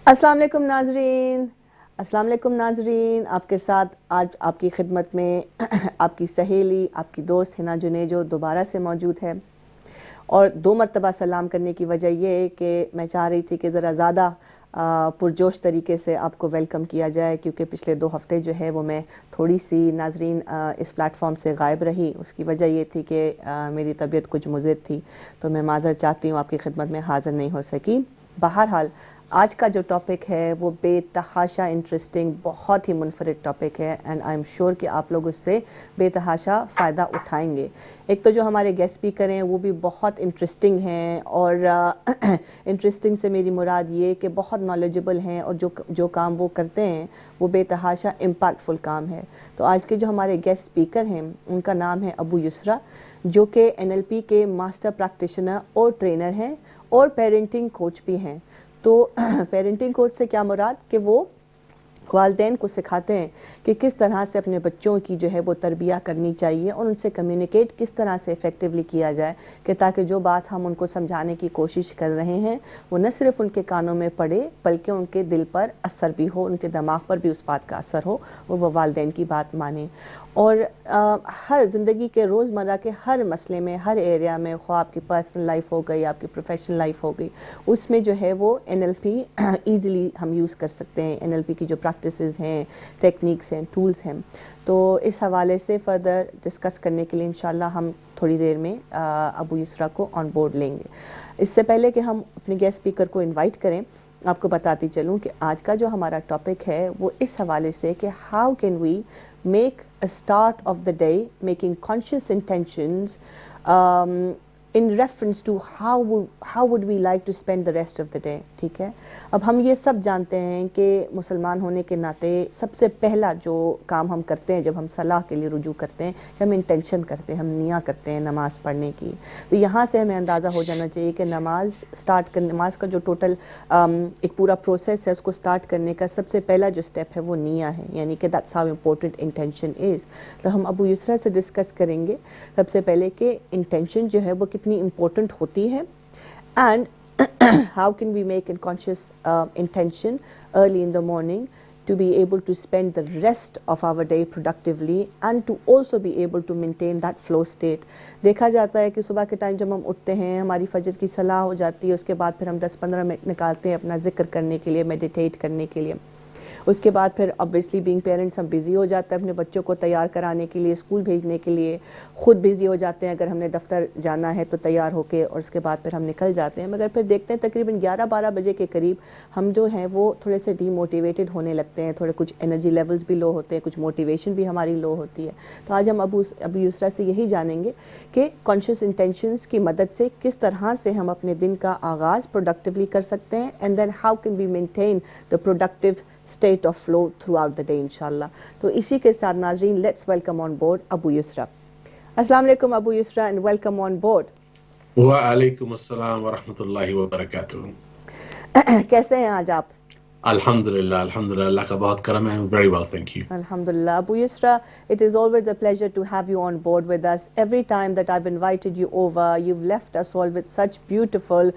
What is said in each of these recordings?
السلام علیکم ناظرین، السلام علیکم ناظرین، آپ کے ساتھ آج آپ کی خدمت میں آپ کی سہیلی، آپ کی دوست ہنا جنیجو دوبارہ سے موجود ہے۔ اور 2 مرتبہ سلام کرنے کی وجہ یہ ہے کہ میں چاہ رہی تھی کہ ذرا زیادہ پرجوش طریقے سے آپ کو ویلکم کیا جائے، کیونکہ پچھلے 2 ہفتے جو ہے وہ میں تھوڑی سی ناظرین اس پلیٹ فارم سے غائب رہی۔ اس کی وجہ یہ تھی کہ میری طبیعت کچھ مضر تھی، تو میں معذرت چاہتی ہوں، آپ کی خدمت میں حاضر نہیں ہو سکی۔ بہرحال آج کا جو ٹاپک ہے وہ بے تحاشا انٹرسٹنگ، بہت ہی منفرد ٹاپک ہے، اینڈ آئی ایم شیور کہ آپ لوگ اس سے بے تحاشا فائدہ اٹھائیں گے۔ ایک تو جو ہمارے گیسٹ اسپیکر ہیں وہ بھی بہت انٹرسٹنگ ہیں، اور انٹرسٹنگ سے میری مراد یہ کہ بہت نالجبل ہیں، اور جو کام وہ کرتے ہیں وہ بے تحاشا امپیکٹفل کام ہے۔ تو آج کے جو ہمارے گیسٹ اسپیکر ہیں ان کا نام ہے ابو یسریٰ، جو کہ NLP کے ماسٹر پریکٹیشنر اور ٹرینر ہیں، اور پیرنٹنگ کوچ بھی ہیں۔ تو پیرنٹنگ کوچ سے کیا مراد کہ وہ والدین کو سکھاتے ہیں کہ کس طرح سے اپنے بچوں کی جو ہے وہ تربیہ کرنی چاہیے، اور ان سے کمیونیکیٹ کس طرح سے افیکٹولی کیا جائے، کہ تاکہ جو بات ہم ان کو سمجھانے کی کوشش کر رہے ہیں وہ نہ صرف ان کے کانوں میں پڑے بلکہ ان کے دل پر اثر بھی ہو، ان کے دماغ پر بھی اس بات کا اثر ہو، اور وہ والدین کی بات مانیں۔ اور ہر زندگی کے روزمرہ کے ہر مسئلے میں، ہر ایریا میں، خواہ آپ کی پرسنل لائف ہو گئی، آپ کی پروفیشنل لائف ہو گئی، اس میں جو ہے وہ NLP ایزیلی ہم یوز کر سکتے ہیں۔ NLP کی جو پریکٹسز ہیں، ٹیکنیکس ہیں، ٹولز ہیں، تو اس حوالے سے فردر ڈسکس کرنے کے لیے انشاءاللہ ہم تھوڑی دیر میں ابو یسریٰ کو آن بورڈ لیں گے۔ اس سے پہلے کہ ہم اپنے گیسٹ اسپیکر کو انوائٹ کریں، آپ کو بتاتی چلوں کہ آج کا جو ہمارا ٹاپک ہے وہ اس حوالے سے کہ how can we make a start of the day making conscious intentions in reference to how would we like to spend the rest of the day، ٹھیک ہے۔ اب ہم یہ سب جانتے ہیں کہ مسلمان ہونے کے ناطے سب سے پہلا جو کام ہم کرتے ہیں جب ہم صلاح کے لیے رجوع کرتے ہیں کہ ہم انٹینشن کرتے ہیں، ہم نیت کرتے ہیں نماز پڑھنے کی۔ تو یہاں سے ہمیں اندازہ ہو جانا چاہیے کہ نماز کا جو ٹوٹل ایک پورا پروسیس ہے، اس کو سٹارٹ کرنے کا سب سے پہلا جو سٹیپ ہے وہ نیت ہے، یعنی کہ that's how important intention is۔ تو ہم ابو یسریٰ سے ڈسکس کریں گے سب سے پہلے کہ انٹینشن جو ہے وہ کتنی امپورٹنٹ ہوتی ہے، and how can we make a conscious intention early in the morning to be able to spend the rest of our day productively and to also be able to maintain that flow state۔ دیکھا جاتا ہے کہ صبح کے time جب ہم اٹھتے ہیں، ہماری فجر کی صلاح ہو جاتی ہے، اس کے بعد پھر ہم 10-15 منٹ نکالتے ہیں اپنا ذکر کرنے کے لیے، میڈیٹیٹ کرنے کے لیے۔ اس کے بعد پھر obviously being parents ہم بزی ہو جاتے ہیں اپنے بچوں کو تیار کرانے کے لیے، اسکول بھیجنے کے لیے، خود بزی ہو جاتے ہیں، اگر ہم نے دفتر جانا ہے تو تیار ہو کے، اور اس کے بعد پھر ہم نکل جاتے ہیں، مگر پھر دیکھتے ہیں تقریباً 11-12 بجے کے قریب ہم جو ہیں وہ تھوڑے سے ڈی موٹیویٹڈ ہونے لگتے ہیں، تھوڑے کچھ انرجی لیولز بھی لو ہوتے ہیں، کچھ موٹیویشن بھی ہماری لو ہوتی ہے۔ تو آج ہم ابو یسریٰ سے یہی جانیں گے کہ کانشیس انٹینشنز کی مدد سے کس طرح سے ہم اپنے دن کا آغاز پروڈکٹیولی کر سکتے ہیں، and then how can we maintain the productive state of flow throughout the day انشاءاللہ۔ تو اسی کے ساتھ ناظرین let's welcome on board Abu Yusra. السلام علیکم Abu Yusra and welcome on board. وعلیکم السلام ورحمۃ اللہ وبرکاتہ۔ کیسے ہیں آج آپ؟ الحمدللہ اللہ کا بہت کرم ہے۔ Very well, thank you۔ Alhamdulillah. Abu Yusra, it is always a pleasure to have you on board with us. Every time that I've invited you over, you've left us all with such beautiful,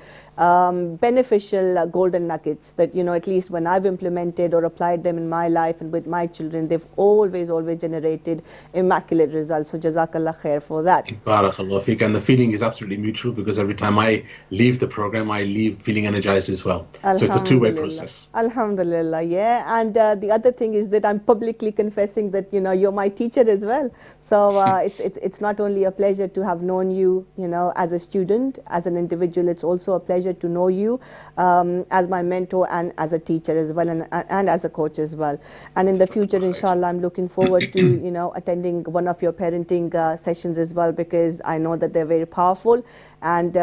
beneficial golden nuggets that, at least when I've implemented or applied them in my life and with my children, they've always generated immaculate results. So Jazakallah khair for that. Barakallah feek, and the feeling is absolutely mutual because every time I leave the program, I leave feeling energized as well. So it's a two-way process. Alhamdulillah, yeah. And the other thing is that I'm publicly confessing that you're my teacher as well. So it's not only a pleasure to have known you, as a student, as an individual. It's also a pleasure to know you as my mentor and as a teacher as well, and as a coach as well. And in the future, inshallah, I'm looking forward to attending one of your parenting sessions as well, because I know that they're very powerful. And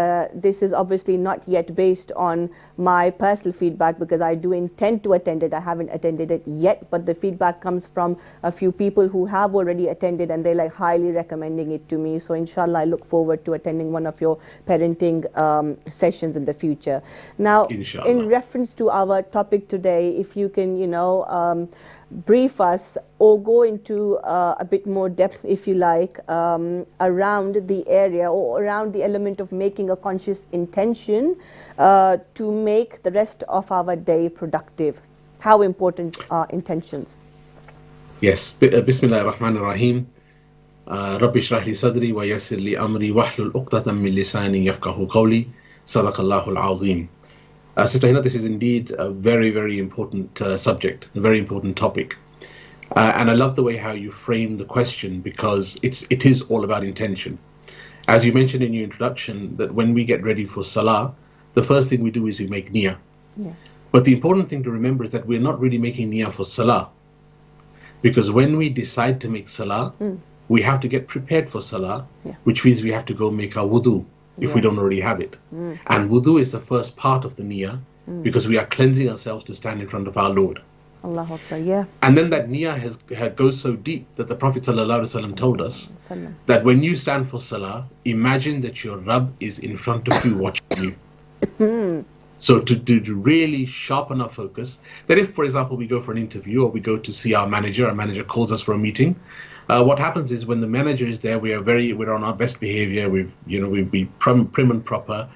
this is obviously not yet based on my personal feedback, because I do intend to attend it. I haven't attended it yet, but the feedback comes from a few people who have already attended, and they're highly recommending it to me. So inshallah, I look forward to attending one of your parenting sessions in the future. Now, Inshallah. in reference to our topic today, if you can brief us or go into a bit more depth, if you like, around the area or around the element of making a conscious intention to make the rest of our day productive? How important are intentions? Yes. Bismillah ar-Rahman ar-Rahim. Rabbi shrah li sadri wa yassir li amri wahlul uqdatan min lisani yafqahu qawli. Sadaqallahu al-azim. Sister Hina, this is indeed a very, very important subject, a very important topic. And I love the way how you frame the question, because it is all about intention. As you mentioned in your introduction, that when we get ready for Salah, the first thing we do is we make niyyah. Yeah. But the important thing to remember is that we're not really making niyyah for Salah. Because when we decide to make Salah, we have to get prepared for Salah, which means we have to go make our wudu if we don't already have it. And wudu is the first part of the niyyah, because we are cleansing ourselves to stand in front of our Lord. Allahu Akbar, yeah. And then that niyyah goes so deep that the Prophet ﷺ told us that when you stand for Salah, imagine that your Rabb is in front of you watching you. So to really sharpen our focus, that if, for example, we go for an interview or we go to see our manager calls us for a meeting, what happens is when the manager is there, we're on our best behavior. We prim and proper.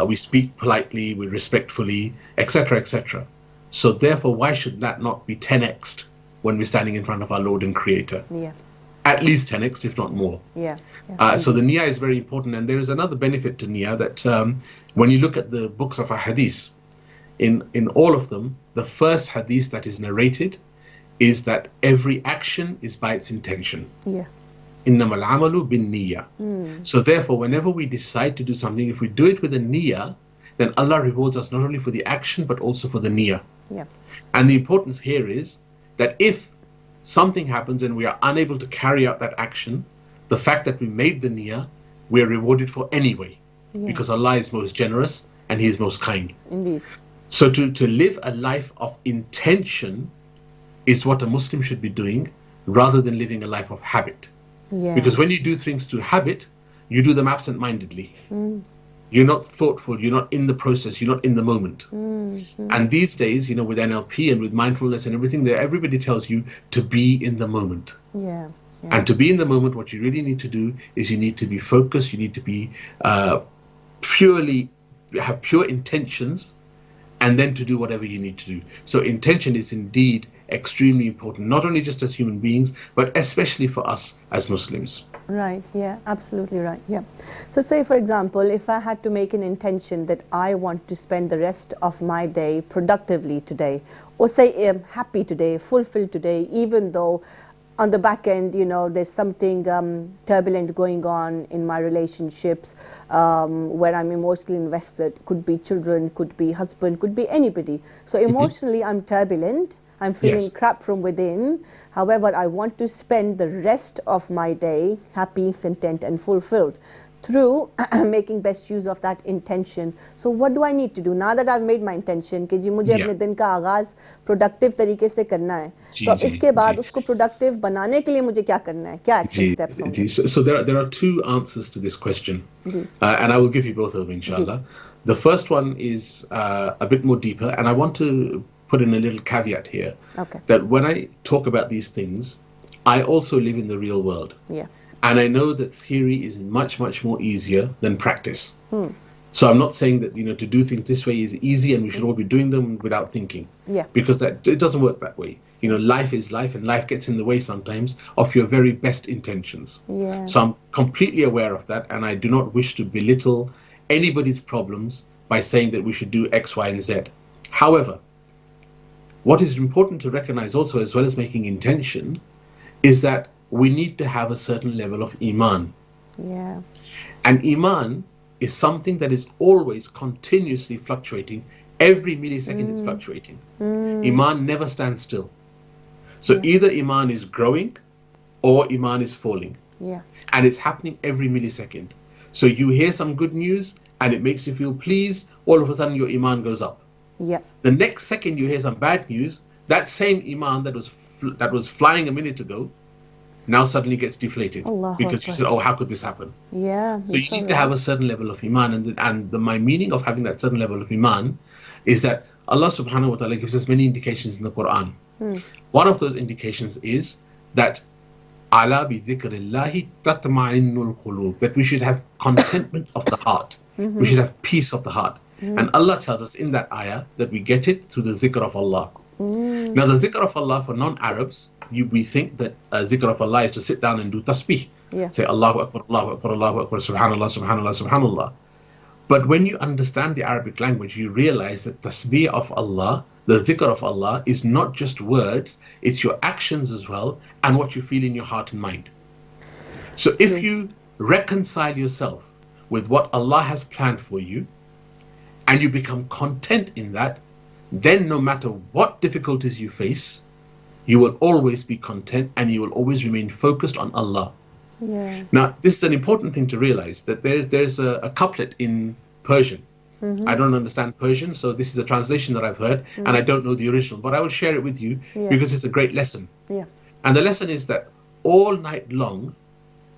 We speak politely, we respectfully, etc., etc. So therefore, why should that not be 10x'd when we're standing in front of our Lord and Creator? Yeah. At least 10x, if not more. So the niyyah is very important. And there is another benefit to niyyah, that when you look at the books of hadith, in all of them, the first hadith that is narrated is that every action is by its intention. Innamal amalu bin niyyah. So therefore, whenever we decide to do something, if we do it with a niyyah, then Allah rewards us not only for the action, but also for the niyyah. And the importance here is that if something happens and we are unable to carry out that action, the fact that we made the niyyah, we are rewarded for anyway, because Allah is most generous and He is most kind. Indeed. So to live a life of intention is what a Muslim should be doing, rather than living a life of habit. Because when you do things to habit, you do them absent-mindedly. You're not thoughtful, you're not in the process, you're not in the moment. And these days, with NLP and with mindfulness and everything, everybody tells you to be in the moment. And to be in the moment, what you really need to do is you need to be focused, you need to be have pure intentions, and then to do whatever you need to do. So intention is indeed extremely important, not only just as human beings, but especially for us as Muslims. Right, yeah, absolutely right, yeah. So say, for example, if I had to make an intention that I want to spend the rest of my day productively today, or say I'm happy today, fulfilled today, even though on the back end, there's something turbulent going on in my relationships, where I'm emotionally invested. Could be children, could be husband, could be anybody. So emotionally, I'm turbulent. I'm feeling crap from within. However, I want to spend the rest of my day happy, content, and fulfilled through making best use of that intention. So what do I need to do now that I've made my intention कि जी मुझे अपने दिन का आगाज productive तरीके से करना है, तो इसके बाद उसको productive बनाने के लिए मुझे क्या करना है, क्या action steps होंगे? So there are two answers to this question, and I will give you both of them, inshallah. The first one is a bit more deeper, and I want to put in a little caveat here, that when I talk about these things, I also live in the real world. And I know that theory is much, much more easier than practice. So I'm not saying that, to do things this way is easy and we should all be doing them without thinking. Because it doesn't work that way. Life is life, and life gets in the way sometimes of your very best intentions. So I'm completely aware of that, and I do not wish to belittle anybody's problems by saying that we should do X, Y, and Z. However, what is important to recognize also, as well as making intention, is that we need to have a certain level of iman. And iman is something that is always continuously fluctuating. Every millisecond is fluctuating. Iman never stands still. So either iman is growing or iman is falling. And it's happening every millisecond. So you hear some good news and it makes you feel pleased, all of a sudden your iman goes up. The next second you hear some bad news, that same iman that was flying a minute ago now suddenly gets deflated, because you said, oh, how could this happen? So you need to have a certain level of iman, and my meaning of having that certain level of iman is that Allah subhanahu wa ta'ala gives us many indications in the Quran. One of those indications is that ala bi dhikrillahi tatma'innul qulub, that we should have contentment of the heart. We should have peace of the heart. And Allah tells us in that ayah that we get it through the zikr of Allah. Now the zikr of Allah for non-Arabs, we think that zikr of Allah is to sit down and do tasbih. Say Allahu Akbar, Allahu Akbar, Allahu Akbar, Subhanallah, Subhanallah, Subhanallah. But when you understand the Arabic language, you realize that tasbih of Allah, the dhikr of Allah, is not just words, it's your actions as well, and what you feel in your heart and mind. So if you reconcile yourself with what Allah has planned for you, and you become content in that, then no matter what difficulties you face, you will always be content and you will always remain focused on Allah. Now, this is an important thing to realize, that there's a couplet in Persian. I don't understand Persian, so this is a translation that I've heard, and I don't know the original, but I will share it with you because it's a great lesson. And the lesson is that all night long,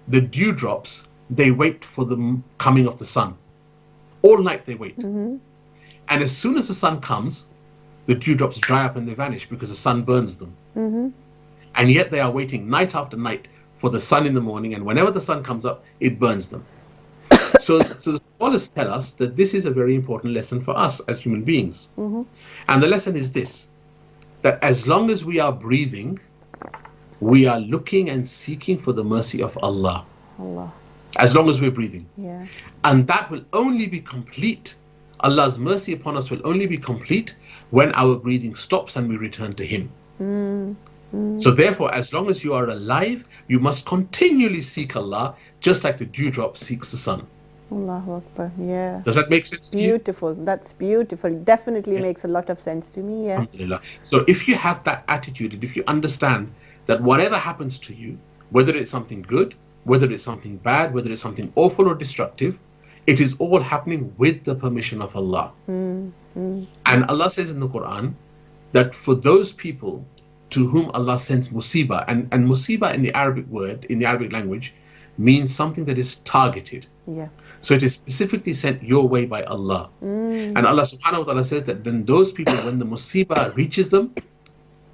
the dewdrops, they wait for the coming of the sun. All night they wait. And as soon as the sun comes, the dewdrops dry up and they vanish because the sun burns them. And yet they are waiting night after night for the sun in the morning, and whenever the sun comes up, it burns them. So the scholars tell us that this is a very important lesson for us as human beings. And the lesson is this, that as long as we are breathing, we are looking and seeking for the mercy of Allah. As long as we're breathing. And that will only be complete. Allah's mercy upon us will only be complete when our breathing stops and we return to Him. So therefore, as long as you are alive, you must continually seek Allah, just like the dewdrop seeks the sun. Allahu Akbar, yeah. Does that make sense to you? Beautiful, that's beautiful. Definitely makes a lot of sense to me, Alhamdulillah. So if you have that attitude, and if you understand that whatever happens to you, whether it's something good, whether it's something bad, whether it's something awful or destructive, it is all happening with the permission of Allah. And Allah says in the Quran that for those people to whom Allah sends musibah, and musibah in the Arabic word, in the Arabic language, means something that is targeted. So it is specifically sent your way by Allah. And Allah subhanahu wa ta'ala says that then those people, when the musibah reaches them,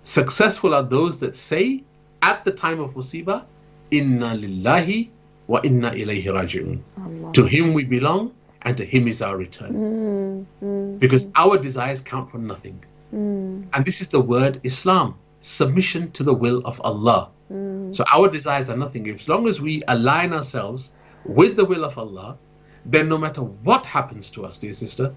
successful are those that say at the time of musibah, Inna lillahi wa inna ilayhi raji'un. To Him we belong, and to Him is our return. Because our desires count for nothing. And this is the word Islam, submission to the will of Allah. So our desires are nothing. As long as we align ourselves with the will of Allah, then no matter what happens to us, dear sister,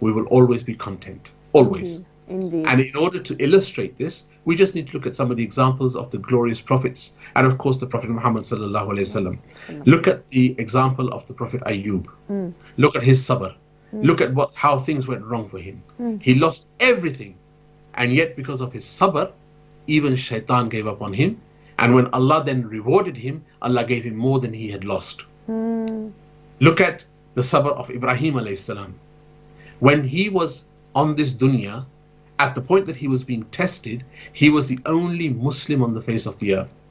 we will always be content. Always. Indeed. And in order to illustrate this, we just need to look at some of the examples of the glorious prophets, and of course the Prophet Muhammad sallallahu alaihi wasallam. Look at the example of the Prophet Ayyub. Look at his sabr. Look at how things went wrong for him. He lost everything, and yet because of his sabr, even shaitan gave up on him. And when Allah then rewarded him, Allah gave him more than he had lost. Look at the sabr of Ibrahim alayhi salam. When he was on this dunya, at the point that he was being tested, he was the only Muslim on the face of the earth.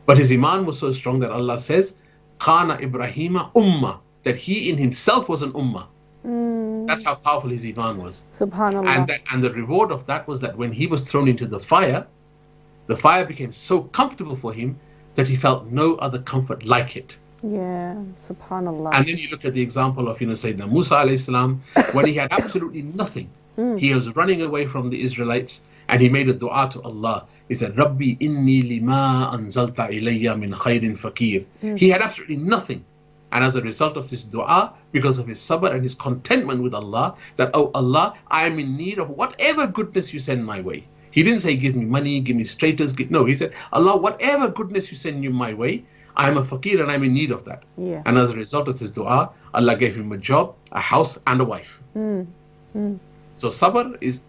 But his iman was so strong that Allah says, Kana Ibrahima ummah, that he in himself was an ummah. That's how powerful his iman was. Subhanallah. And the reward of that was that when he was thrown into the fire became so comfortable for him that he felt no other comfort like it. Subhanallah. And then you look at the example of Sayyidina Musa alayhi salam, when he had absolutely nothing. He was running away from the Israelites, and he made a dua to Allah. He said, Rabbi inni lima anzalta ilayya min khairin fakir. He had absolutely nothing. And as a result of this dua, because of his sabr and his contentment with Allah, that, oh Allah, I am in need of whatever goodness you send my way. He didn't say, give me money, give me status. No, he said, Allah, whatever goodness you send my way, I am a fakir and I'm in need of that. And as a result of his dua, Allah gave him a job, a house, and a wife. So sabr is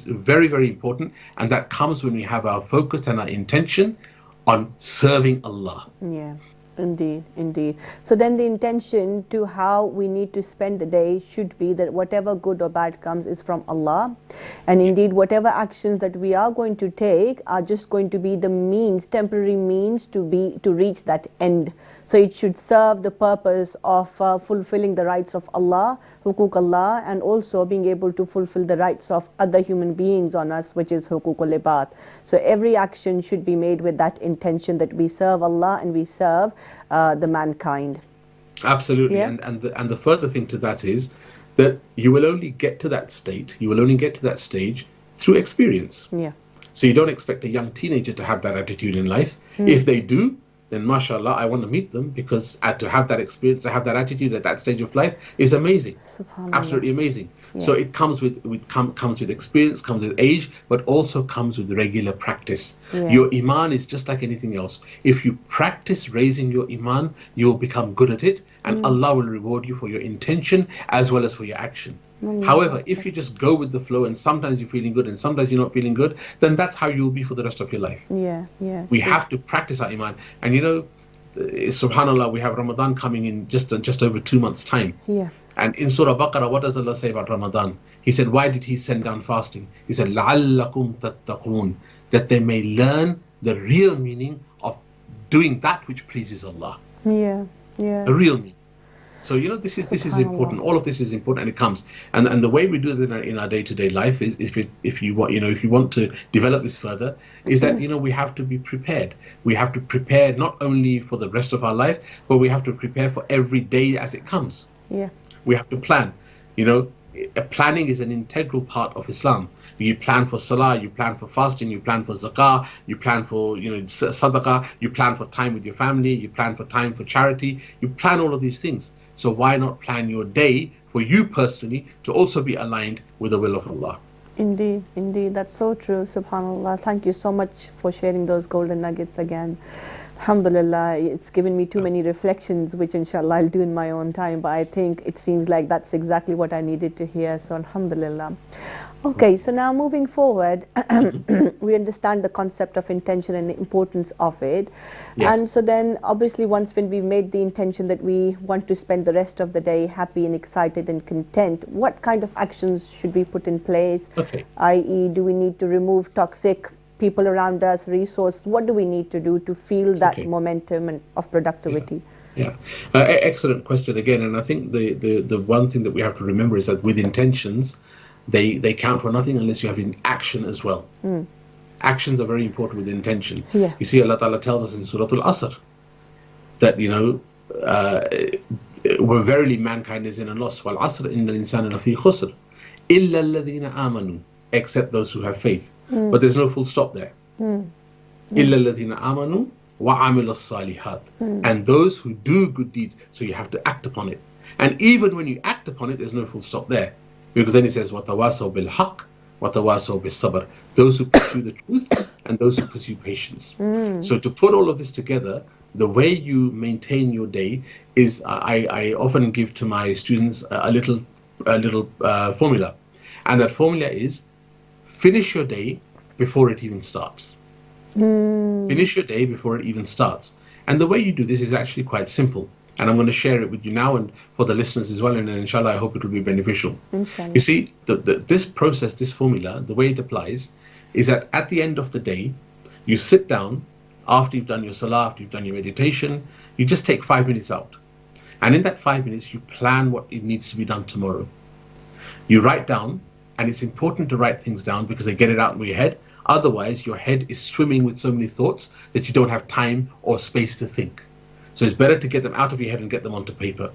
very, very important, and that comes when we have our focus and our intention on serving Allah. Indeed. So then the intention to how we need to spend the day should be that whatever good or bad comes is from Allah, and indeed whatever actions that we are going to take are just going to be the means, temporary means to reach that end. So it should serve the purpose of fulfilling the rights of Allah hukuk Allah, and also being able to fulfill the rights of other human beings on us, which is hukukul ibad. So every action should be made with that intention that we serve Allah and we serve the mankind. Absolutely. Yeah? And the further thing to that is that you will only get to that state, you will only get to that stage through experience. Yeah. So you don't expect a young teenager to have that attitude in life. If they do, then mashallah, I want to meet them, because to have that experience, to have that attitude at that stage of life is amazing. Absolutely amazing. Yeah. So it comes with experience, comes with age, but also comes with regular practice. Yeah. Your iman is just like anything else. If you practice raising your iman, you will become good at it, and Allah will reward you for your intention as well as for your action. However, if you just go with the flow and sometimes you're feeling good and sometimes you're not feeling good, then that's how you'll be for the rest of your life. Yeah, yeah. We have to practice our iman. And subhanAllah, we have Ramadan coming in just over 2 months' time. Yeah. And in Surah Baqarah, what does Allah say about Ramadan? He said, why did He send down fasting? He said, لَعَلَّكُمْ تَتَّقُونَ, that they may learn the real meaning of doing that which pleases Allah. Yeah, yeah. The real meaning. So this is important. All of this is important, and it comes. And the way we do it in our day-to-day life is, if you want to develop this further, is that we have to be prepared. We have to prepare not only for the rest of our life, but we have to prepare for every day as it comes. Yeah. We have to plan. Planning is an integral part of Islam. You plan for salah, you plan for fasting, you plan for zakah, you plan for sadaqah, you plan for time with your family, you plan for time for charity, you plan all of these things. So why not plan your day for you personally to also be aligned with the will of Allah? Indeed, indeed, that's so true. Subhanallah. Thank you so much for sharing those golden nuggets again. Alhamdulillah, it's given me too many reflections, which inshallah I'll do in my own time, but I think it seems like that's exactly what I needed to hear, so alhamdulillah. Okay, so now moving forward, we understand the concept of intention and the importance of it. Yes. And so then obviously when we've made the intention that we want to spend the rest of the day happy and excited and content, what kind of actions should we put in place? Okay. I.e., do we need to remove toxic people around us, resources? What do we need to do to feel that momentum and of productivity? Yeah. Excellent question again. And I think the one thing that we have to remember is that with intentions, they count for nothing unless you have in action as well. Actions are very important with intention. Yeah. You see, Allah Ta'ala tells us in Surah Al-Asr that, where verily mankind is in a loss. وَالْعَصْرِ إِنَّ الْإِنسَانَ لَفِي خُسْرٍ إِلَّا الَّذِينَ آمَنُوا, except those who have faith. But there's no full stop there. إِلَّا الَّذِينَ آمَنُوا وَعَمِلَ الصَّالِحَاتِ, and those who do good deeds. So you have to act upon it. And even when you act upon it, there's no full stop there. Because then he says, وَتَوَاسَوْا بِالْحَقِّ وَتَوَاسَوْا بِالصَّبْرِ, those who pursue the truth and those who pursue patience. So to put all of this together, the way you maintain your day is, I often give to my students a little formula. And that formula is, finish your day before it even starts. Finish your day before it even starts. And the way you do this is actually quite simple. And I'm going to share it with you now and for the listeners as well. And inshallah, I hope it will be beneficial. Inshallah. You see, this process, this formula, the way it applies is that at the end of the day, you sit down after you've done your salah, after you've done your meditation, you just take 5 minutes out. And in that 5 minutes, you plan what it needs to be done tomorrow. You write down, and it's important to write things down because they get it out of your head. Otherwise, your head is swimming with so many thoughts that you don't have time or space to think. So it's better to get them out of your head and get them onto paper.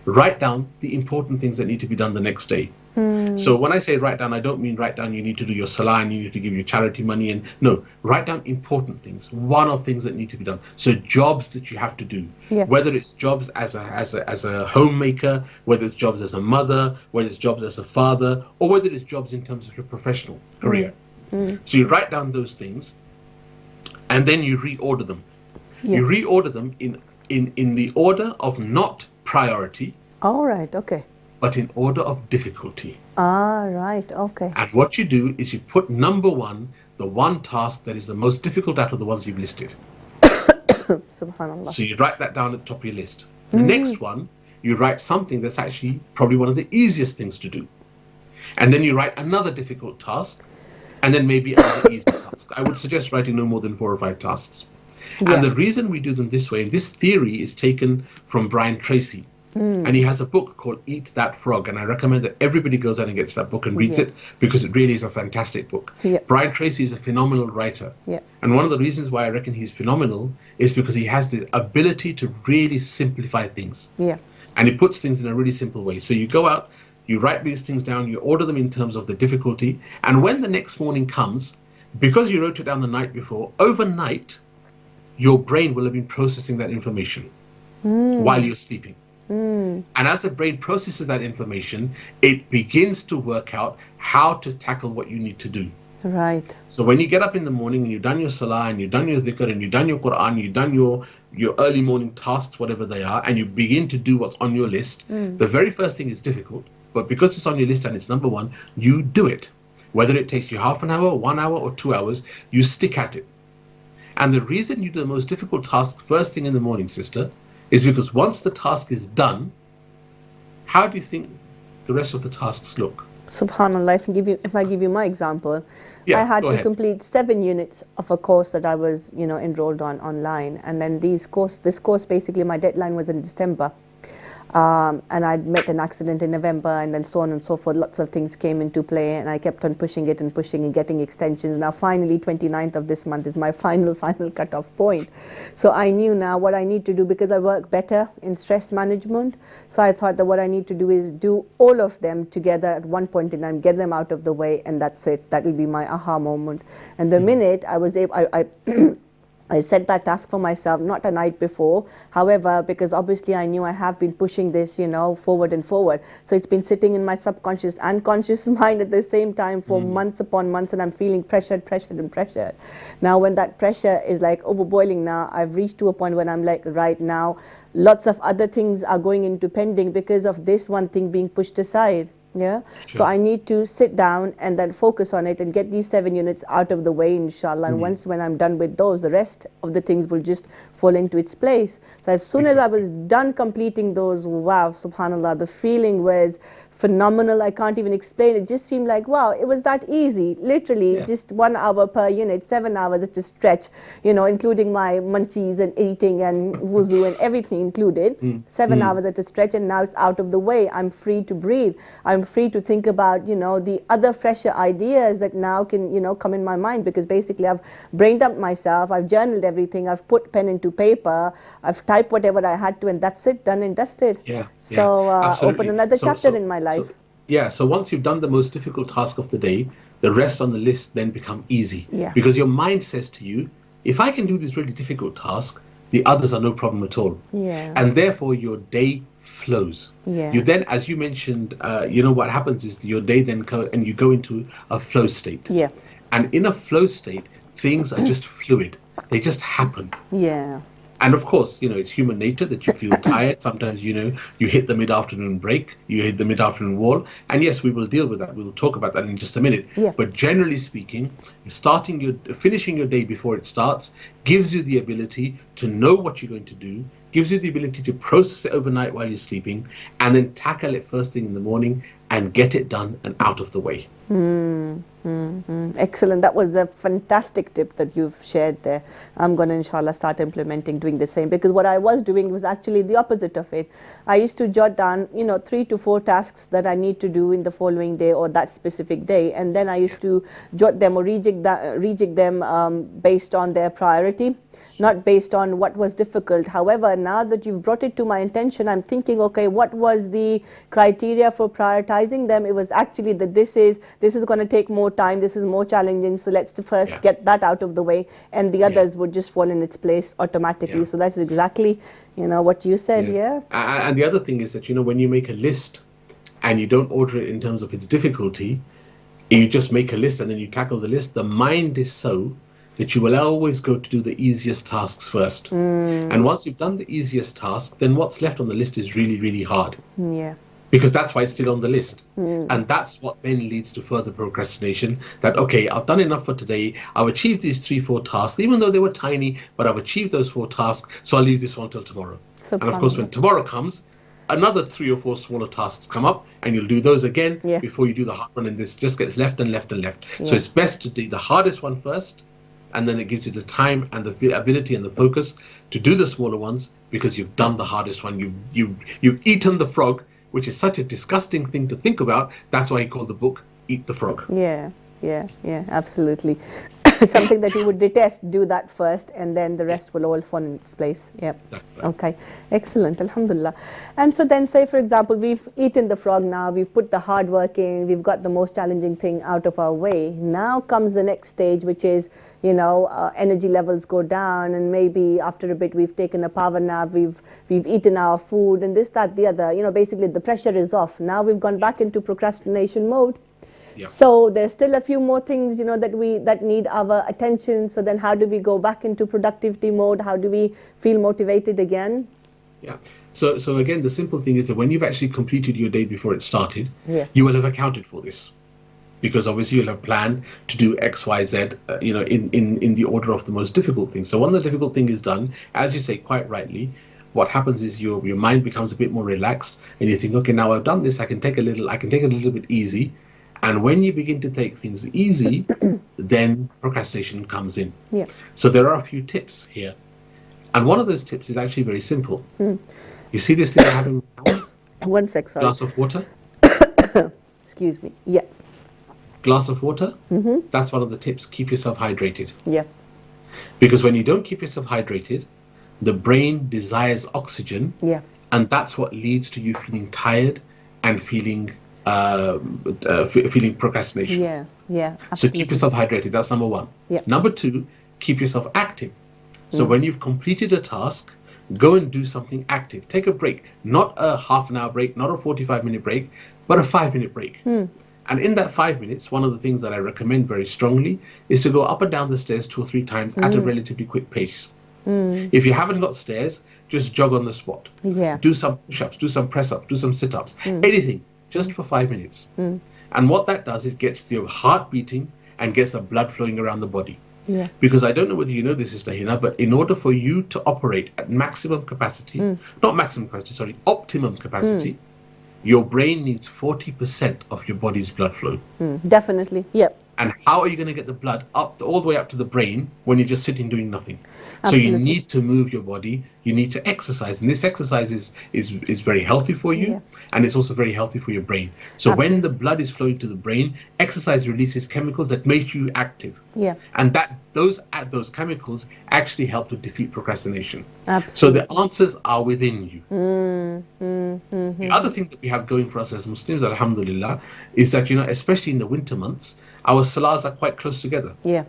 Write down the important things that need to be done the next day. So when I say write down, I don't mean write down you need to do your salah and you need to give your charity money. And no, write down important things, one-off things that need to be done. So jobs that you have to do, whether it's jobs as a homemaker, whether it's jobs as a mother, whether it's jobs as a father, or whether it's jobs in terms of your professional career. So you write down those things, and then you reorder them. You reorder them in the order of not priority. All right, okay. But in order of difficulty. Ah, right, okay. And what you do is you put number one, the one task that is the most difficult out of the ones you've listed. Subhanallah. So you write that down at the top of your list. The next one, you write something that's actually probably one of the easiest things to do. And then you write another difficult task, and then maybe another easy task. I would suggest writing no more than 4 or 5 tasks. And the reason we do them this way, and this theory is taken from Brian Tracy. And he has a book called Eat That Frog. And I recommend that everybody goes out and gets that book and reads it, because it really is a fantastic book. Brian Tracy is a phenomenal writer. And one of the reasons why I reckon he's phenomenal is because he has the ability to really simplify things. And he puts things in a really simple way. So you go out, you write these things down, you order them in terms of the difficulty. And when the next morning comes, because you wrote it down the night before, overnight, your brain will have been processing that information while you're sleeping. And as the brain processes that information, it begins to work out how to tackle what you need to do. Right. So when you get up in the morning and you've done your salah and you've done your dhikr and you've done your Quran, you've done your early morning tasks, whatever they are, and you begin to do what's on your list, the very first thing is difficult. But because it's on your list and it's number one, you do it. Whether it takes you half an hour, 1 hour, or 2 hours, you stick at it. And the reason you do the most difficult task first thing in the morning, sister, is because once the task is done, how do you think the rest of the tasks look? SubhanAllah, if I give you my example, I had to complete 7 units of a course that I was, enrolled on online. And then this course, basically, my deadline was in December. And I'd met an accident in November, and then so on and so forth. Lots of things came into play, and I kept on pushing it and getting extensions. Now, finally, 29th of this month is my final cutoff point. So I knew now what I need to do, because I work better in stress management. So I thought that what I need to do is do all of them together at one point in time, get them out of the way, and that's it. That will be my aha moment. And the minute I was able, I set that task for myself, not a night before. However, because obviously I knew I have been pushing this, forward and forward. So it's been sitting in my subconscious and conscious mind at the same time for months upon months, and I'm feeling pressured. Now, when that pressure is like overboiling now, I've reached to a point when I'm like, right now, lots of other things are going into pending because of this one thing being pushed aside. Sure. So I need to sit down and then focus on it and get these 7 units out of the way, inshallah. And when I'm done with those, the rest of the things will just fall into its place. So as soon as I was done completing those, wow, subhanAllah, the feeling was phenomenal. I can't even explain. It just seemed like, wow, it was that easy. Literally, just 1 hour per unit, 7 hours at a stretch, including my munchies and eating and wuzu and everything included. 7 hours at a stretch, and now it's out of the way. I'm free to breathe. I'm free to think about, the other fresher ideas that now can, come in my mind, because basically I've brain dumped myself. I've journaled everything. I've put pen into paper. I've typed whatever I had to, and that's it, done and dusted. So open another chapter in my life. So once you've done the most difficult task of the day, the rest on the list then become easy. Because your mind says to you, if I can do this really difficult task, the others are no problem at all. And therefore your day flows. You then, as you mentioned, what happens is your day then and you go into a flow state. And in a flow state, things are just fluid. They just happen. And of course, it's human nature that you feel tired. Sometimes, you hit the mid-afternoon break, you hit the mid-afternoon wall. And yes, we will deal with that. We'll talk about that in just a minute. But generally speaking, finishing your day before it starts gives you the ability to know what you're going to do, gives you the ability to process it overnight while you're sleeping, and then tackle it first thing in the morning and get it done and out of the way. Excellent. That was a fantastic tip that you've shared there. I'm going to inshallah start implementing, doing the same, because what I was doing was actually the opposite of it. I used to jot down 3 to 4 tasks that I need to do in the following day or that specific day, and then I used to jot them or rejig them based on their priority, not based on what was difficult. However, now that you've brought it to my attention, I'm thinking, okay, what was the criteria for prioritizing them? It was actually that this is going to take more time, this is more challenging, so let's first get that out of the way, and the others would just fall in its place automatically. So that's exactly, what you said. And the other thing is that, when you make a list and you don't order it in terms of its difficulty, you just make a list and then you tackle the list, the mind is so that you will always go to do the easiest tasks first. And once you've done the easiest task, then what's left on the list is really, really hard. Because that's why it's still on the list. And that's what then leads to further procrastination, that, okay, I've done enough for today. I've achieved these 3-4 tasks, even though they were tiny, but I've achieved those 4 tasks, so I'll leave this one till tomorrow. And of course, when tomorrow comes, another 3 or 4 smaller tasks come up, and you'll do those again before you do the hard one, and this just gets left and left and left. So it's best to do the hardest one first, and then it gives you the time and the ability and the focus to do the smaller ones, because you've done the hardest one. You've eaten the frog, which is such a disgusting thing to think about. That's why he called the book Eat the Frog. Yeah, absolutely. Something that you would detest, do that first, and then the rest will all fall in its place. Yeah. That's right. Okay. Excellent. Alhamdulillah. And so then, say for example, we've eaten the frog now, we've put the hard work in, we've got the most challenging thing out of our way. Now comes the next stage, which is, energy levels go down, and maybe after a bit we've taken a power nap, we've eaten our food, and this, that, the other. Basically the pressure is off. Now we've gone back into procrastination mode. Yep. So there's still a few more things, that need our attention. So then how do we go back into productivity mode? How do we feel motivated again? Yeah. So again, the simple thing is that when you've actually completed your day before it started, you will have accounted for this. Because obviously you'll have planned to do X, Y, Z, in the order of the most difficult things. So when the difficult thing is done, as you say quite rightly, what happens is your mind becomes a bit more relaxed, and you think, okay, now I've done this, I can take a little bit easy. And when you begin to take things easy, then procrastination comes in. Yeah. So there are a few tips here. And one of those tips is actually very simple. You see this thing I have in my mouth? 1 sec, sorry. Glass of water? Excuse me. Yeah. Glass of water? That's one of the tips. Keep yourself hydrated. Yeah. Because when you don't keep yourself hydrated, the brain desires oxygen. Yeah. And that's what leads to you feeling tired and feeling procrastination. Yeah, absolutely. So keep yourself hydrated. That's number one. Yeah. Number two, keep yourself active. So when you've completed a task, go and do something active. Take a break, not a half an hour break, not a 45-minute break, but a 5-minute break. And in that 5 minutes, one of the things that I recommend very strongly is to go up and down the stairs 2 or 3 times at a relatively quick pace. If you haven't got stairs, just jog on the spot. Yeah. Do some push-ups, do some press-ups, do some sit-ups, anything. Just for 5 minutes. And what that does, it gets your heart beating and gets the blood flowing around the body. Yeah. Because I don't know whether you know this, Sister Hina, but in order for you to operate at maximum capacity, not maximum capacity, sorry, optimum capacity, your brain needs 40% of your body's blood flow. Definitely, yep. And how are you going to get the blood up all the way up to the brain when you're just sitting doing nothing? Absolutely. So you need to move your body. You need to exercise, and this exercise is very healthy for you, and it's also very healthy for your brain. So when the blood is flowing to the brain, exercise releases chemicals that make you active. Yeah. And those chemicals actually help to defeat procrastination. Absolutely. So the answers are within you. The other thing that we have going for us as Muslims, alhamdulillah, is that especially in the winter months, our salahs are quite close together. Yeah.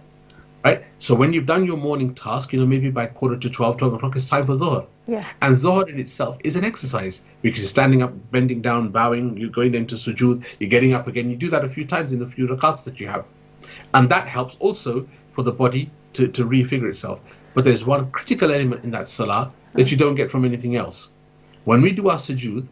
Right? So when you've done your morning task, maybe by 11:45, 12 o'clock, it's time for Dhuhr. Yeah. And Dhuhr in itself is an exercise, because you're standing up, bending down, bowing, you're going into sujood, you're getting up again. You do that a few times in the few rakats that you have. And that helps also for the body to refigure itself. But there's one critical element in that salah that you don't get from anything else. When we do our sujood,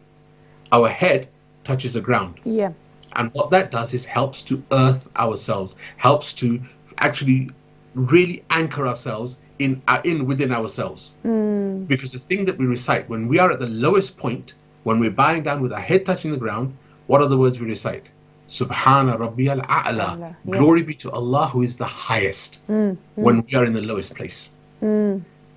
our head touches the ground. Yeah. And what that does is helps to earth ourselves, helps to actually really anchor ourselves within ourselves. Because the thing that we recite when we are at the lowest point, when we're bowing down with our head touching the ground, what are the words we recite? Subhana Rabbiyal A'la. Glory be to Allah who is the highest, when we are in the lowest place.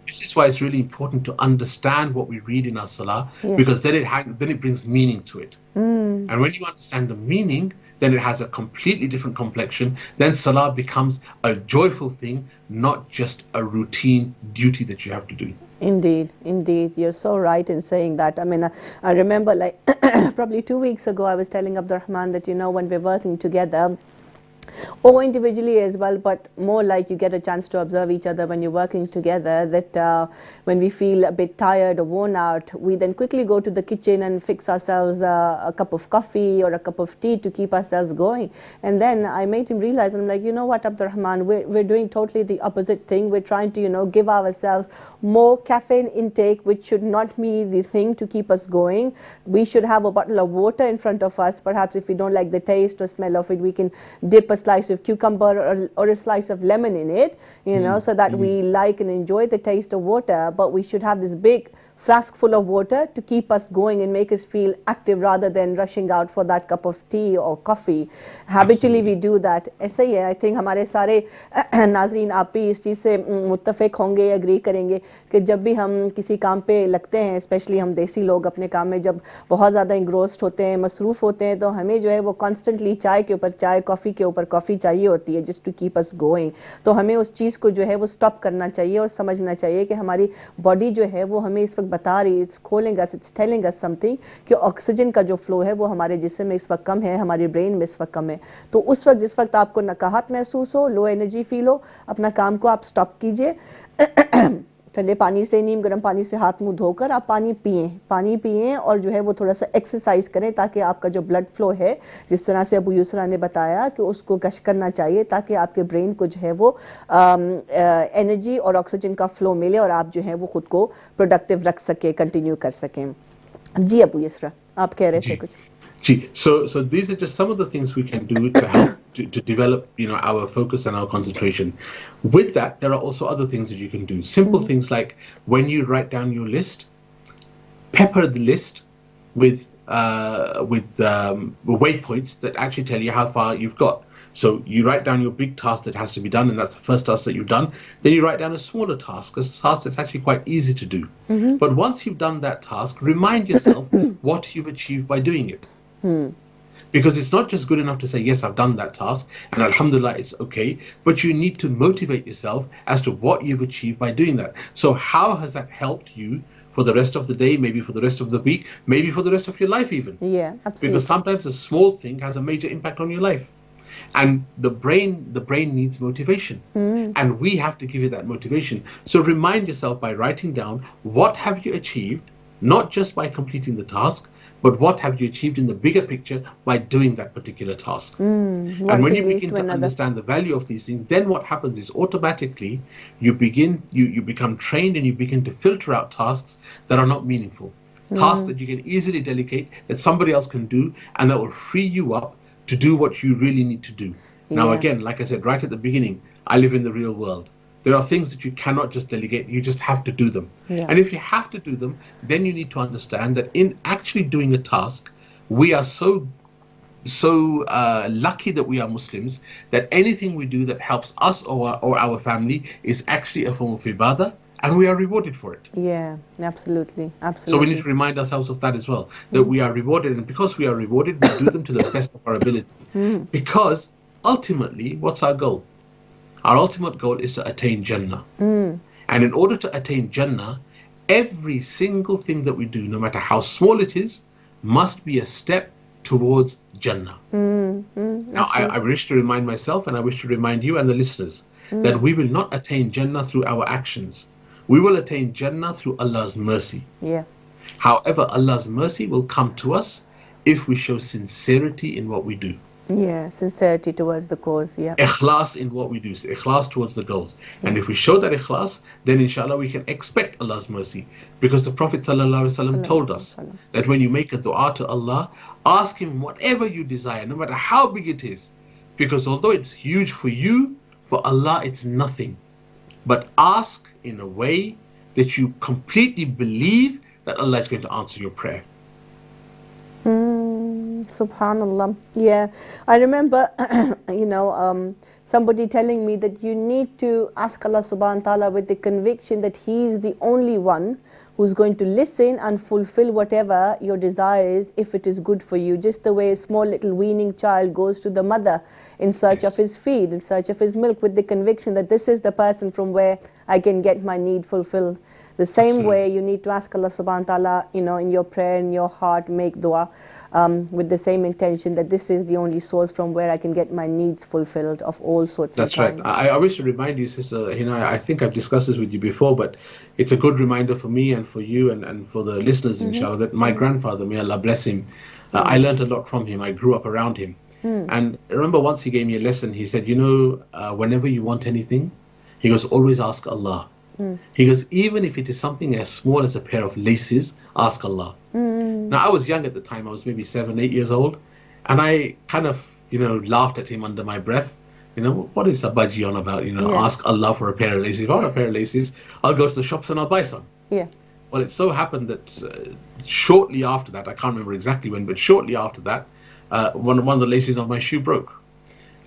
This is why it's really important to understand what we read in our salah, because then it brings meaning to it. And when you understand the meaning, then it has a completely different complexion. Then salah becomes a joyful thing, not just a routine duty that you have to do. Indeed. You're so right in saying that. I mean, I remember probably 2 weeks ago, I was telling Abdurrahman that, when we're working together, or individually as well, but more like you get a chance to observe each other when you're working together, that when we feel a bit tired or worn out, we then quickly go to the kitchen and fix ourselves a cup of coffee or a cup of tea to keep ourselves going. And then I made him realize, I'm like, you know what, Abdurrahman, we're doing totally the opposite thing. We're trying to, give ourselves more caffeine intake, which should not be the thing to keep us going. We should have a bottle of water in front of us. Perhaps if we don't like the taste or smell of it, we can dip a slice of cucumber or a slice of lemon in it, so that we like and enjoy the taste of water. But we should have this big flask full of water to keep us going and make us feel active rather than rushing out for that cup of tea or coffee. Habitually we do that. ایسا ہی ہے, I think ہمارے سارے ناظرین آپ بھی اس چیز سے متفق ہوں گے, اگری کریں گے کہ جب بھی ہم کسی کام پہ لگتے ہیں, اسپیشلی ہم دیسی لوگ اپنے کام میں جب بہت زیادہ انگروسڈ ہوتے ہیں, مصروف ہوتے ہیں, تو ہمیں جو ہے وہ کانسٹنٹلی چائے کے اوپر چائے, کافی کے اوپر کافی چاہیے ہوتی ہے just to keep us going. تو ہمیں اس چیز کو جو ہے وہ اسٹاپ کرنا چاہیے اور سمجھنا چاہیے کہ ہماری باڈی جو ہے وہ ہمیں اس وقت بتا رہی ہے, it's calling us, it's telling us something کہ آکسیجن کا جو فلو ہے وہ ہمارے جسم میں اس وقت کم ہے, ہماری برین میں اس وقت کم ہے. تو اس وقت جس وقت آپ کو نقاہت محسوس ہو, لو انرجی فیل ہو, اپنا کام کو آپ اسٹاپ کیجئے, ٹھنڈے پانی سے, نیم گرم پانی سے ہاتھ منہ دھو کر آپ پانی پئیں اور جو ہے وہ تھوڑا سا ایکسرسائز کریں تاکہ آپ کا جو بلڈ فلو ہے, جس طرح سے ابو یسریٰ نے بتایا کہ اس کو گش کرنا چاہیے تاکہ آپ کے برین کو جو ہے وہ انرجی اور آکسیجن کا فلو ملے اور آپ جو ہے وہ خود کو پروڈکٹیو رکھ سکیں, کنٹینیو کر سکیں. جی ابو یسریٰ آپ کہہ رہے تھے کچھ. So these are just some of the things we can do to help to develop, our focus and our concentration. With that, there are also other things that you can do. Simple things like when you write down your list, pepper the list with waypoints that actually tell you how far you've got. So you write down your big task that has to be done, and that's the first task that you've done. Then you write down a smaller task, a task that's actually quite easy to do. But once you've done that task, remind yourself what you've achieved by doing it. Because it's not just good enough to say, yes, I've done that task, and alhamdulillah, it's okay, but you need to motivate yourself as to what you've achieved by doing that. So how has that helped you for the rest of the day, maybe for the rest of the week, maybe for the rest of your life even? Yeah, absolutely. Because sometimes a small thing has a major impact on your life. And the brain needs motivation. And we have to give it that motivation. So remind yourself by writing down, what have you achieved, not just by completing the task, but what have you achieved in the bigger picture by doing that particular task. And when you begin to understand the value of these things, then what happens is automatically you become trained and you begin to filter out tasks that are not meaningful. Tasks that you can easily delegate, that somebody else can do, and that will free you up to do what you really need to do. Now again, like I said right at the beginning, I live in the real world. There are things that you cannot just delegate, you just have to do them. And if you have to do them, then you need to understand that in actually doing a task, we are so lucky that we are Muslims, that anything we do that helps us or our family is actually a form of ibadah, and we are rewarded for it. Yeah, absolutely. So we need to remind ourselves of that as well, that we are rewarded, and because we are rewarded, we do them to the best of our ability. Because ultimately, what's our goal? Our ultimate goal is to attain Jannah. And in order to attain Jannah, every single thing that we do, no matter how small it is, must be a step towards Jannah. Now, I wish to remind myself, and I wish to remind you and the listeners, that we will not attain Jannah through our actions. We will attain Jannah through Allah's mercy. However, Allah's mercy will come to us if we show sincerity in what we do. Sincerity towards the cause. Ikhlas in what we do, ikhlas towards the goals. And if we show that ikhlas, then inshallah we can expect Allah's mercy. Because the Prophet ﷺ told us that when you make a dua to Allah, ask Him whatever you desire, no matter how big it is. Because although it's huge for you, for Allah it's nothing. But ask in a way that you completely believe that Allah is going to answer your prayer. Subhanallah. I remember somebody telling me that you need to ask Allah subhanahu wa ta'ala with the conviction that He is the only one who's going to listen and fulfill whatever your desire is if it is good for you. Just the way a small little weaning child goes to the mother in search of his feed, in search of his milk, with the conviction that this is the person from where I can get my need fulfilled. The same way you need to ask Allah subhanahu wa ta'ala, in your prayer, in your heart, make dua with the same intention that this is the only source from where I can get my needs fulfilled of all sorts. That's right. I wish to remind you, Sister Hina, I think I've discussed this with you before, but it's a good reminder for me and for you and for the listeners, inshallah, that my grandfather, may Allah bless him, I learned a lot from him. I grew up around him. And I remember once he gave me a lesson. He said, whenever you want anything, he goes, always ask Allah. He goes, even if it is something as small as a pair of laces, ask Allah. Now, I was young at the time. I was maybe 7, 8 years old. And I kind of, laughed at him under my breath. What is Sabaji on about? Ask Allah for a pair of laces. If I want a pair of laces, I'll go to the shops and I'll buy some. Well, it so happened that shortly after that, I can't remember exactly when, but shortly after that, one of the laces of my shoe broke.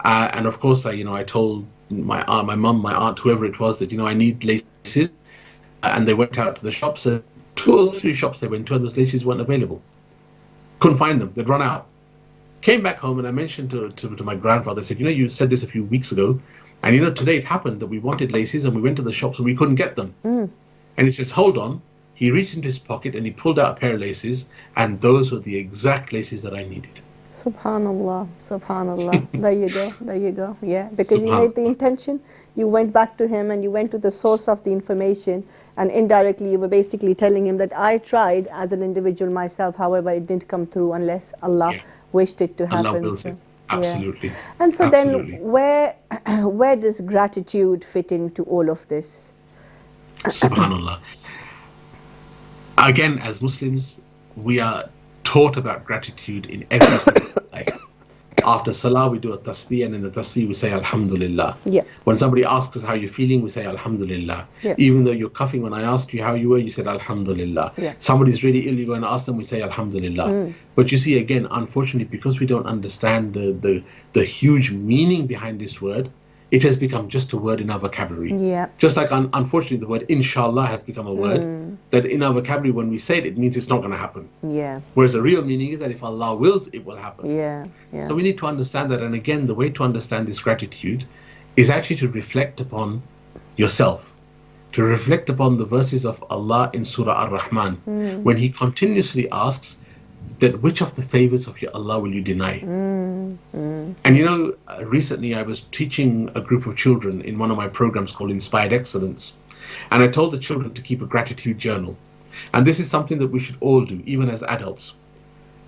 And of course, I told my mum, my aunt, whoever it was, that, I need laces. And they went out to the shops. 2 or 3 shops they went to, and those laces weren't available. Couldn't find them. They'd run out. Came back home, and I mentioned to my grandfather, I said, you said this a few weeks ago, and today it happened that we wanted laces, and we went to the shops, and we couldn't get them. And he says, hold on. He reached into his pocket, and he pulled out a pair of laces, and those were the exact laces that I needed. Subhanallah, subhanallah. There you go. Yeah, because you made the intention, you went back to him, and you went to the source of the information, and indirectly you were basically telling him that I tried as an individual myself, however it didn't come through unless Allah wished it to happen. Allah wills it. Absolutely. Yeah. And so then where does gratitude fit into all of this? Subhanallah. Again, as Muslims, we are taught about gratitude in every aspect of life. After Salah, we do a tasbih, and in the tasbih we say Alhamdulillah. Yeah. When somebody asks us how you're feeling, we say Alhamdulillah. Yeah. Even though you're coughing, when I asked you how you were, you said Alhamdulillah. Yeah. Somebody's really ill, you go and ask them, we say Alhamdulillah. But you see, again, unfortunately, because we don't understand the huge meaning behind this word, it has become just a word in our vocabulary. Yeah. Just like, unfortunately, the word inshallah has become a word that in our vocabulary, when we say it, it means it's not going to happen. Yeah. Whereas the real meaning is that if Allah wills, it will happen. Yeah. Yeah. So we need to understand that. And again, the way to understand this gratitude is actually to reflect upon yourself, to reflect upon the verses of Allah in Surah Ar-Rahman, when He continuously asks that which of the favors of your Allah will you deny? And recently I was teaching a group of children in one of my programs called Inspired Excellence. And I told the children to keep a gratitude journal. And this is something that we should all do, even as adults.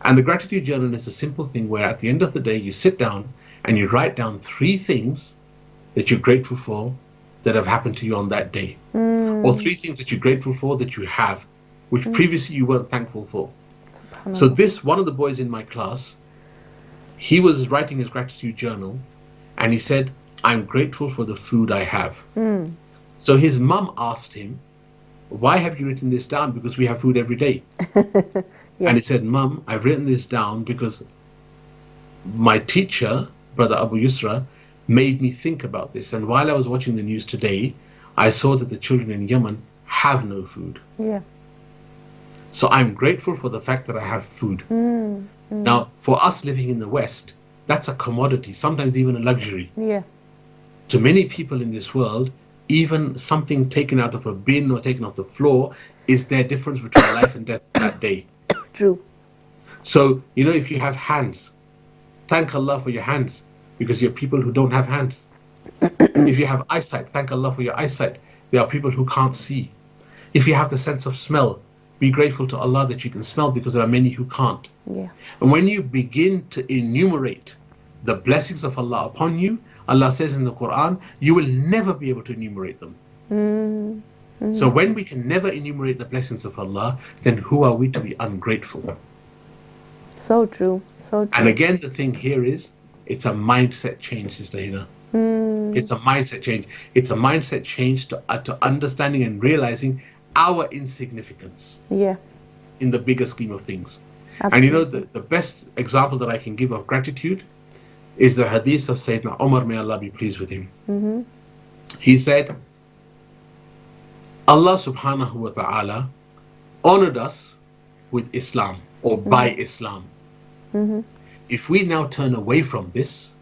And the gratitude journal is a simple thing where at the end of the day, you sit down and you write down 3 things that you're grateful for that have happened to you on that day. Or 3 things that you're grateful for that you have, which previously you weren't thankful for. So one of the boys in my class, he was writing his gratitude journal, and he said, I'm grateful for the food I have. So his mum asked him, why have you written this down? Because we have food every day. Yeah. And he said, Mum, I've written this down because my teacher, Brother Abu Yusra, made me think about this. And while I was watching the news today, I saw that the children in Yemen have no food. Yeah. So I'm grateful for the fact that I have food. Now, for us living in the West, that's a commodity, sometimes even a luxury. Yeah. To many people in this world, even something taken out of a bin or taken off the floor is their difference between life and death that day. True. So, if you have hands, thank Allah for your hands, because you're people who don't have hands. If you have eyesight, thank Allah for your eyesight. There are people who can't see. If you have the sense of smell, be grateful to Allah that you can smell, because there are many who can't. Yeah. And when you begin to enumerate the blessings of Allah upon you, Allah says in the Quran, you will never be able to enumerate them. So when we can never enumerate the blessings of Allah, then who are we to be ungrateful? So true. So true. And again, the thing here is, it's a mindset change, Sister Hina. It's a mindset change. It's a mindset change to understanding and realizing our insignificance in the bigger scheme of things. Absolutely. And the best example that I can give of gratitude is the hadith of Sayyidina Umar, may Allah be pleased with him. He said, Allah subhanahu wa ta'ala honored us with Islam, or by Islam. If we now turn away from this,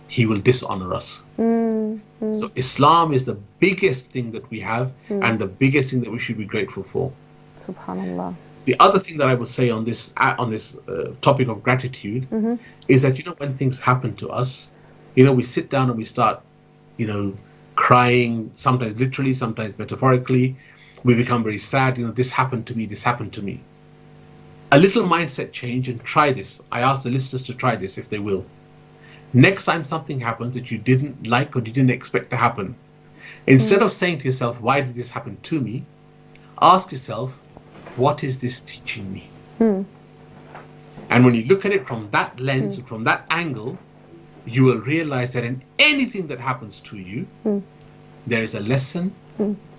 He will dishonor us. So Islam is the biggest thing that we have, and the biggest thing that we should be grateful for. Subhanallah. The other thing that I would say on this topic of gratitude is that, when things happen to us, we sit down and we start, crying, sometimes literally, sometimes metaphorically. We become very sad. This happened to me, this happened to me. A little mindset change, and try this. I ask the listeners to try this if they will. Next time something happens that you didn't like or you didn't expect to happen, instead of saying to yourself, why did this happen to me? Ask yourself, what is this teaching me? And when you look at it from that lens, from that angle, you will realize that in anything that happens to you, there is a lesson,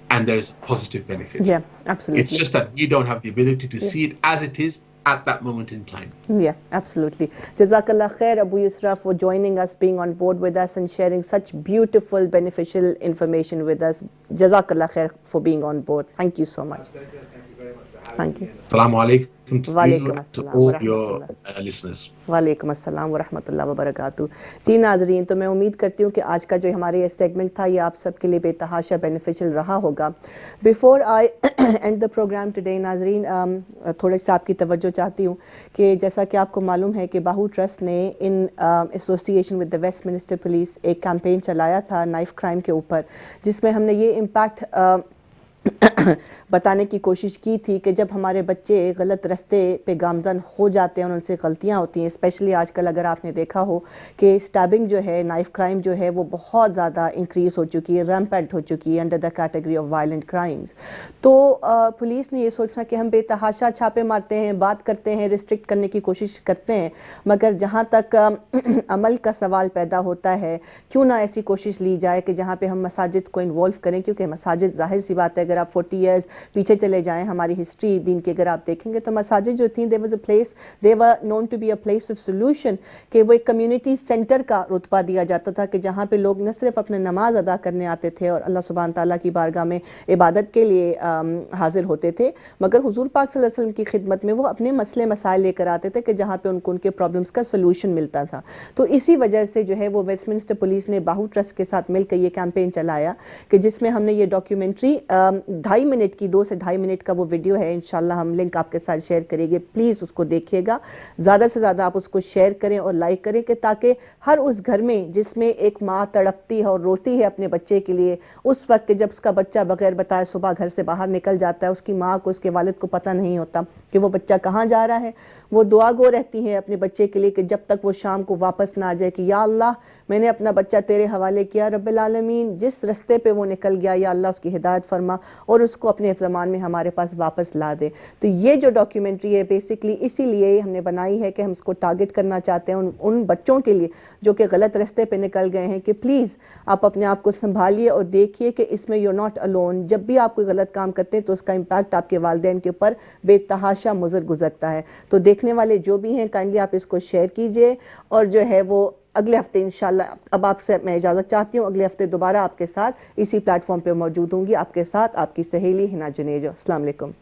and there is positive benefit. Yeah, absolutely. It's just that we don't have the ability to see it as it is at that moment in time. Yeah, absolutely. Jazakallah khair, Abu Yusra, for joining us, being on board with us and sharing such beautiful, beneficial information with us. Jazakallah khair for being on board. Thank you so much. Thank you very much for having Thank you. Assalamu alaikum to Walaikum you and to assalam all wa your rahmatullah. listeners. वालेकुम अस्सलाम व रहमतुल्लाहि व बरकातुहू। जी नाज़रीन, तो मैं उम्मीद करती हूँ कि आज का जो हमारे ये सेगमेंट था ये आप सब के लिए बेतहाशा बेनिफिशियल रहा होगा। Before I end the programme today नाज़रीन, थोड़े से आपकी तवज्जो चाहती हूँ कि जैसा कि आपको मालूम है कि बाहू ट्रस्ट ने in association with the Westminster police एक कैंपेन चलाया था नाइफ क्राइम के ऊपर, जिसमें हमने ये इम्पैक्ट बताने की कोशिश की थी कि जब हमारे बच्चे गलत रास्ते पे गामजन हो जाते हैं और उनसे गलतियां होती हैं, स्पेशली आजकल अगर आपने देखा हो कि स्टैबिंग जो है, नाइफ क्राइम जो है, वो बहुत ज़्यादा इंक्रीज़ हो चुकी है, रैम्पेंट हो चुकी है under the category of violent crimes. तो पुलिस ने ये सोचना कि हम बेतहाशा छापे मारते हैं, बात करते हैं, रिस्ट्रिक्ट करने की कोशिश करते हैं, मगर जहाँ तक अमल का सवाल पैदा होता है, क्यों ना ऐसी कोशिश ली जाए कि जहाँ पे हम मसाजिद को इन्वॉल्व करें, क्योंकि मसाजिद ज़ाहिर सी बात है, अगर आप 40 ईयर्स पीछे चले जाएं हमारी हिस्ट्री दीन की अगर आप देखेंगे तो मसाजिद जो थी, they were known to be a place of solution, कि वो एक कम्युनिटी सेंटर का रुतबा दिया जाता था कि जहाँ पे लोग न सिर्फ अपने नमाज अदा करने आते थे और अल्लाह सुब्हान ताला की बारगाह में इबादत के लिए हाजिर होते थे, मगर हुजूर पाक सल्लल्लाहु अलैहि वसल्लम की खिदमत में वो अपने मसले मसाइल लेकर आते थे कि जहाँ पे उनको उनके प्रॉब्लम्स का सोल्यूशन मिलता था। तो इसी वजह से जो है वो वेस्टमिनिस्टर पुलिस ने बाहू ट्रस्ट के साथ मिलकर ये कैंपेन चलाया कि जिसमें हमने ये डॉक्यूमेंट्री 2.5 मिनट की, 2 से 2.5 मिनट का वो वीडियो है, इंशाल्लाह हम लिंक आपके साथ शेयर करेंगे, प्लीज़ उसको देखिएगा, ज़्यादा से ज़्यादा आप उसको शेयर करें और लाइक करें कि ताकि हर उस घर में जिसमें एक माँ तड़पती है और रोती है अपने बच्चे के लिए, उस वक्त जब उसका बच्चा बगैर बताए सुबह घर से बाहर निकल जाता है, उसकी माँ को, उसके वालिद को पता नहीं होता कि वो बच्चा कहाँ जा रहा है, वो दुआ गो रहती है अपने बच्चे के लिए कि जब तक वो शाम को वापस ना आ जाए कि या अल्लाह मैंने अपना बच्चा तेरे हवाले किया, रब्बिल आलमीन जिस रास्ते पे वो निकल गया या अल्लाह उसकी हिदायत फरमा और उसको अपने ज़मान में हमारे पास वापस ला दे। तो ये जो डॉक्यूमेंट्री है बेसिकली इसीलिए हमने बनाई है कि हम इसको टारगेट करना चाहते हैं उन बच्चों के लिए जो कि गलत रास्ते पे निकल गए हैं, कि प्लीज़ आप अपने आप को संभालिए और देखिए कि इसमें यू आर नॉट अलोन। जब भी आप कोई गलत काम करते हैं तो उसका इम्पैक्ट आपके वालिदैन के ऊपर बेतहाशा मुज़र गुजरता है। तो देखने वाले जो भी हैं काइंडली आप इसको शेयर कीजिए और जो है वो अगले हफ्ते इंशाल्लाह, अब आपसे मैं इजाज़त चाहती हूँ, अगले हफ्ते दोबारा आपके साथ इसी प्लेटफॉर्म पे मौजूद होंगी, आपके साथ आपकी सहेली हिना जुनेजो। अस्सलाम वालेकुम।